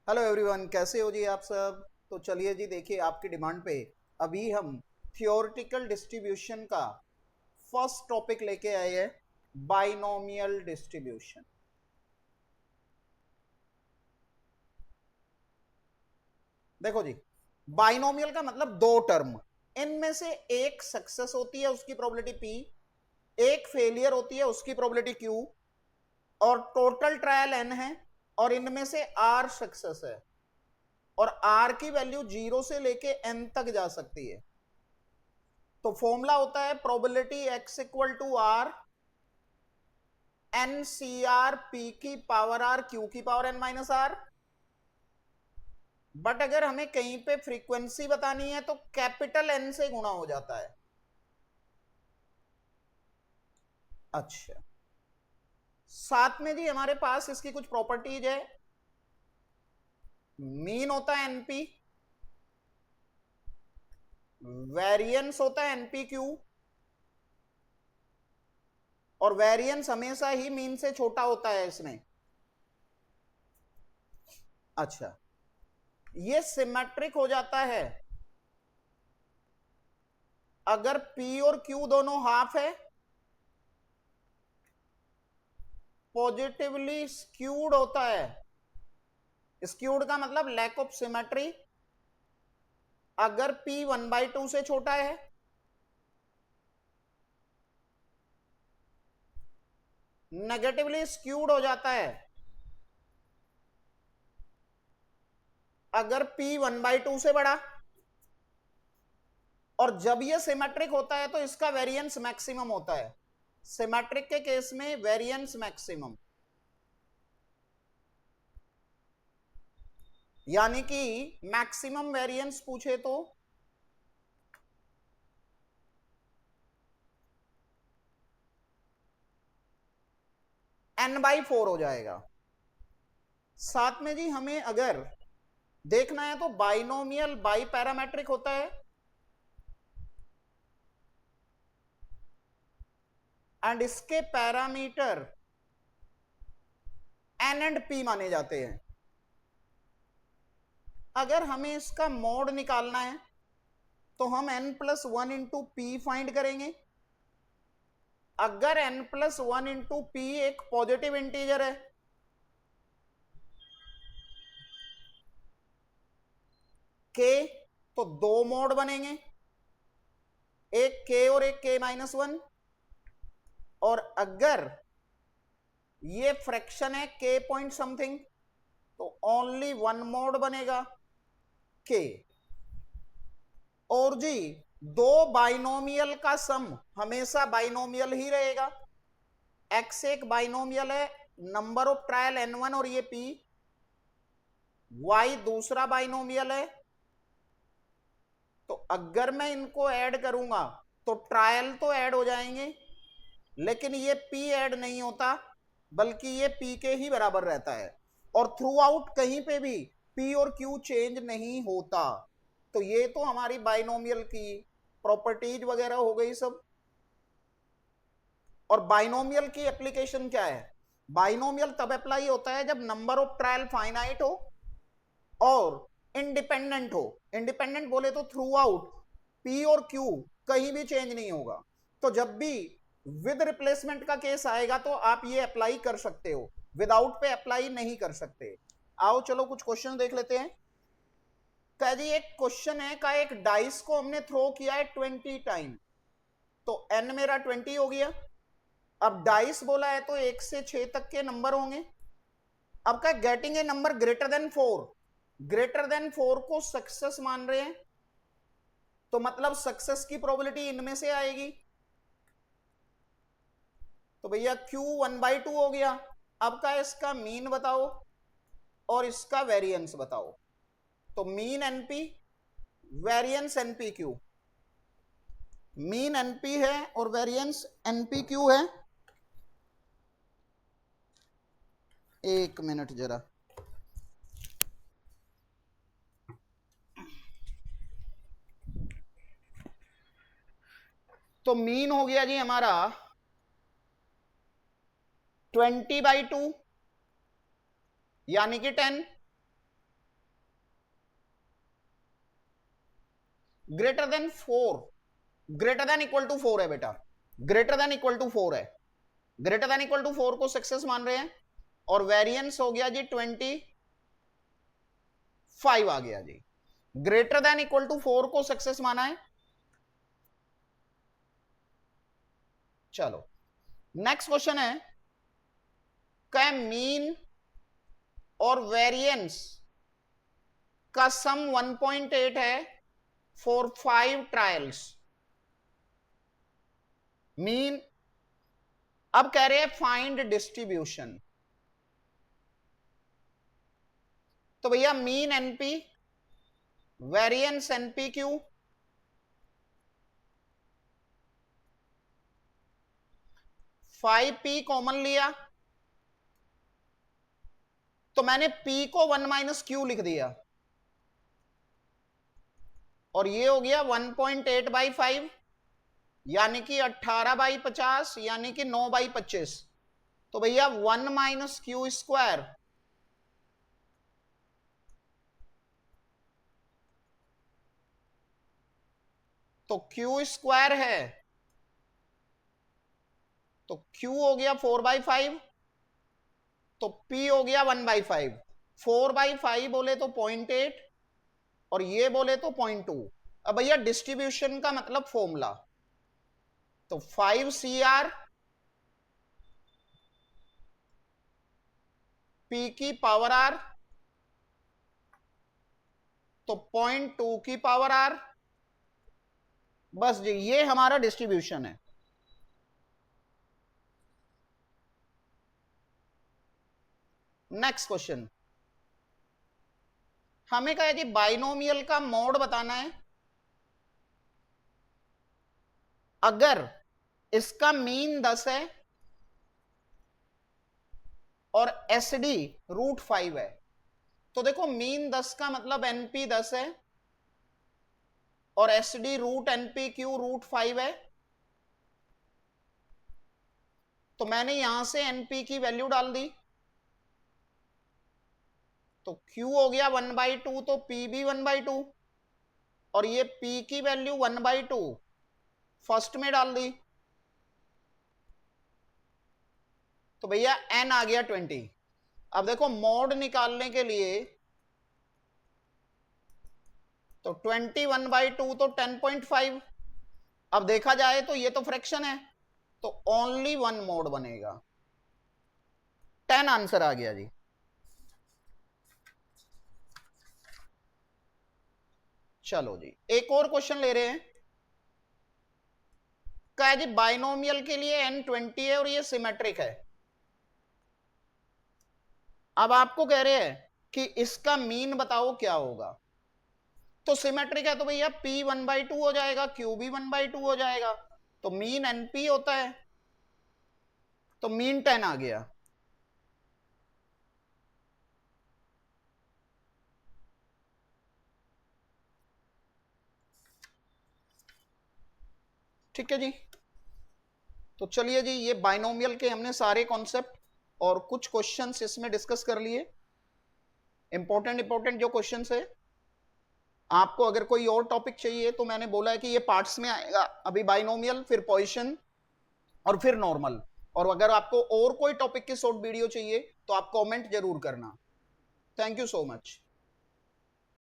Hello everyone, कैसे हो जी आप सब। तो चलिए जी, देखिए आपकी डिमांड पे अभी हम थियोरेटिकल डिस्ट्रीब्यूशन का फर्स्ट टॉपिक लेके आए हैं, बाइनोमियल डिस्ट्रीब्यूशन। देखो जी, बाइनोमियल का मतलब दो टर्म, इनमें से एक सक्सेस होती है उसकी प्रोबेबिलिटी पी, एक फेलियर होती है उसकी प्रोबेबिलिटी क्यू, और टोटल ट्रायल एन है, और इनमें से आर सक्सेस है, और आर की वैल्यू जीरो से लेके एन तक जा सकती है। तो फॉर्मूला होता है probability x equal to r n c r p की पावर आर क्यू की power n minus r. But अगर हमें कहीं पे फ्रीक्वेंसी बतानी है तो कैपिटल एन से गुणा हो जाता है। अच्छा, साथ में जी हमारे पास इसकी कुछ प्रॉपर्टीज है। मीन होता है एनपी, वेरिएंस होता है एनपी क्यू, और वेरिएंस हमेशा ही मीन से छोटा होता है इसमें। अच्छा, ये सिमेट्रिक हो जाता है अगर P और Q दोनों हाफ है, पॉजिटिवली स्क्यूड होता है। स्क्यूड का मतलब लैक ऑफ सिमेट्री। अगर P 1/2 से छोटा है, नेगेटिवली स्क्यूड हो जाता है अगर P 1/2 से बड़ा। और जब यह सिमेट्रिक होता है तो इसका वेरिएंस मैक्सिमम होता है। सिमेट्रिक के केस में वेरिएंस मैक्सिमम, यानी कि मैक्सिमम वेरिएंस पूछे तो n/4 हो जाएगा। साथ में जी हमें अगर देखना है तो बाइनोमियल बाई पैरामेट्रिक होता है, एंड इसके पैरामीटर n एंड p माने जाते हैं। अगर हमें इसका मोड निकालना है तो हम n+1 इंटू पी फाइंड करेंगे। अगर n+1 इंटू पी एक पॉजिटिव इंटीजर है k, तो दो मोड बनेंगे, एक k और एक k-1। और अगर ये फ्रैक्शन है k पॉइंट समथिंग तो ओनली वन मोड बनेगा k। और जी, दो बाइनोमियल का सम हमेशा बाइनोमियल ही रहेगा। x एक बाइनोमियल है, नंबर ऑफ ट्रायल n1 और ये p। y दूसरा बाइनोमियल है, तो अगर मैं इनको ऐड करूंगा तो ट्रायल तो ऐड हो जाएंगे, लेकिन ये p ऐड नहीं होता, बल्कि ये p के ही बराबर रहता है। और थ्रू आउट कहीं पे भी p और q चेंज नहीं होता। तो ये तो हमारी बाइनोमियल की प्रॉपर्टीज वगैरह हो गई सब। और बाइनोमियल की एप्लीकेशन क्या है? बाइनोमियल तब अप्लाई होता है जब नंबर ऑफ ट्रायल फाइनाइट हो और इंडिपेंडेंट हो। इंडिपेंडेंट बोले तो थ्रू आउट पी और क्यू कहीं भी चेंज नहीं होगा। तो जब भी विद रिप्लेसमेंट का केस आएगा तो आप ये अप्लाई कर सकते हो, विदाउट पे अप्लाई नहीं कर सकते। आओ चलो कुछ क्वेश्चन देख लेते हैं। कह जी एक क्वेश्चन है का एक डाइस को हमने थ्रो किया है 20 टाइम, तो एन मेरा 20 हो गया। अब डाइस बोला है तो 1 से 6 तक के नंबर होंगे। अब क्या getting a number greater than 4, greater than 4 को सक्सेस मान रहे हैं, तो मतलब सक्सेस की प्रोबेबिलिटी इनमें से आएगी। तो भैया Q 1/2 हो गया। अब का इसका मीन बताओ और इसका वेरिएंस बताओ। तो mean NP, variance NP Q. Mean NP है और वेरिएंस एनपी क्यू है। एक मिनट जरा। तो मीन हो गया जी हमारा 20/2 यानी कि 10। Greater than 4, greater than equal to 4 है बेटा, ग्रेटर देन इक्वल टू 4 है, ग्रेटर देन इक्वल टू 4 को सक्सेस मान रहे हैं, और वेरिएंस हो गया जी 25 आ गया जी, ग्रेटर देन इक्वल टू 4 को सक्सेस माना है। चलो नेक्स्ट क्वेश्चन है, क्या मीन और वेरिएंस का सम 1.8 है फॉर 5 ट्रायल्स। मीन, अब कह रहे हैं फाइंड डिस्ट्रीब्यूशन, तो भैया mean NP, variance NPQ, 5p common लिया तो मैंने p को 1 माइनस क्यू लिख दिया, और ये हो गया 1.8/5 यानी कि 18/50 यानी कि 9/25, तो भैया 1 माइनस क्यू स्क्वायर तो क्यू स्क्वायर है, तो Q हो गया 4/5, तो P हो गया 1/5, 4/5 बोले तो 0.8 और ये बोले तो 0.2। अब भैया डिस्ट्रीब्यूशन का मतलब फॉर्मूला, तो 5CR P की पावर R, तो 0.2 की पावर R, बस जी ये हमारा डिस्ट्रीब्यूशन है। नेक्स्ट क्वेश्चन, हमें कहा जी बाइनोमियल का मोड बताना है, अगर इसका मीन 10 है और एसडी √5 है, तो देखो मीन 10 का मतलब एनपी 10 है और एसडी √NPQ √5 है, तो मैंने यहां से एनपी की वैल्यू डाल दी, तो Q हो गया 1/2, तो P भी 1/2, और ये P की वैल्यू 1/2 फर्स्ट में डाल दी, तो भैया n आ गया 20। अब देखो मोड निकालने के लिए, तो 21/2 तो 10.5, अब देखा जाए तो ये तो फ्रैक्शन है, तो ओनली वन मोड बनेगा, 10 आंसर आ गया जी। चलो जी एक और क्वेश्चन ले रहे हैं, क्या जी बाइनोमियल के लिए n 20 है और ये सिमेट्रिक है, अब आपको कह रहे हैं कि इसका मीन बताओ क्या होगा, तो सिमेट्रिक है तो भैया P 1/2 हो जाएगा, Q भी 1/2 हो जाएगा, तो मीन NP होता है, तो मीन 10 आ गया। ठीक है जी, तो चलिए जी ये बाइनोमियल के हमने सारे कॉन्सेप्ट और कुछ क्वेश्चंस इसमें डिस्कस कर लिए, इंपॉर्टेंट जो क्वेश्चंस है। आपको अगर कोई और टॉपिक चाहिए तो मैंने बोला है कि ये पार्ट्स में आएगा, अभी बाइनोमियल, फिर पोजीशन और फिर नॉर्मल, और अगर आपको और कोई टॉपिक की शॉर्ट वीडियो चाहिए तो आप कमेंट जरूर करना। Thank you so much.